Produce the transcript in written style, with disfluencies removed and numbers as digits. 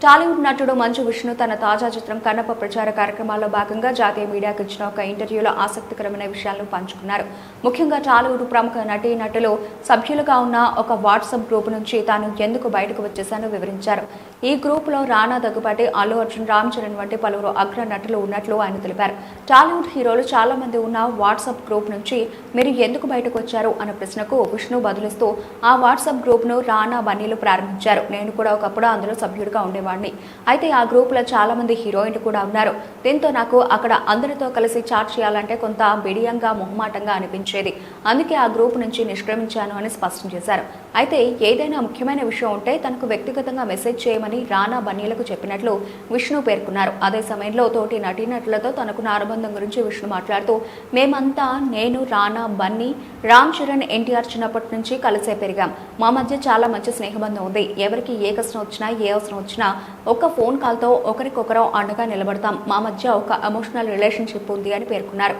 టాలీవుడ్ నటుడు మంచు విష్ణు తన తాజా చిత్రం కన్నప్ప ప్రచార కార్యక్రమాల్లో భాగంగా జాతీయ మీడియాకు ఇచ్చిన ఒక ఇంటర్వ్యూలో ఆసక్తికరమైన విషయాలను పంచుకున్నారు. ముఖ్యంగా టాలీవుడ్ ప్రముఖ నటులు సభ్యులుగా ఉన్న ఒక వాట్సాప్ గ్రూప్ నుంచి తాను ఎందుకు బయటకు వచ్చేశానో వివరించారు. ఈ గ్రూపులో రానా దగ్గుబాటి, అల్లు అర్జున్, రామ్ చరణ్ వంటి పలువురు అగ్ర నటులు ఉన్నట్లు ఆయన తెలిపారు. టాలీవుడ్ హీరోలు చాలా మంది ఉన్న వాట్సాప్ గ్రూప్ నుంచి మీరు ఎందుకు బయటకు వచ్చారు అన్న ప్రశ్నకు విష్ణు బదులిస్తూ ఆ వాట్సాప్ గ్రూప్ ను రానా, బన్నీలు ప్రారంభించారు. నేను కూడా ఒకప్పుడు అందులో సభ్యుడిగా ఉండేవాడిని. అయితే ఆ గ్రూప్ లో చాలా మంది హీరోయిన్లు కూడా ఉన్నారు. దీంతో నాకు అక్కడ అందరితో కలిసి చాట్ చేయాలంటే కొంత బిడియంగా, మొహమాటంగా అనిపించేది. అందుకే ఆ గ్రూప్ నుంచి నిష్క్రమించాను అని స్పష్టం చేశారు. అయితే ఏదైనా ముఖ్యమైన విషయం ఉంటే తనకు వ్యక్తిగతంగా మెసేజ్ చేయమని రానా, బన్నీలకు చెప్పినట్లు విష్ణు పేర్కొన్నారు. అదే సమయంలో తోటి నటీనటులతో తనకున్న అనుబంధం గురించి విష్ణు మాట్లాడుతూ, మేమంతా నేను, రానా, బన్నీ, రామ్ చరణ్, ఎన్టీఆర్ చిన్నప్పటి నుంచి కలిసే పెరిగాం. మా మధ్య చాలా మంచి స్నేహబంధం ఉంది. ఎవరికి ఏ కష్టం వచ్చినా, ఏ అవసరం వచ్చినా ఒక్క ఫోన్ కాల్తో ఒకరికొకరం అండగా నిలబడతాం. మా మధ్య ఒక ఎమోషనల్ రిలేషన్షిప్ ఉంది అని పేర్కొన్నారు.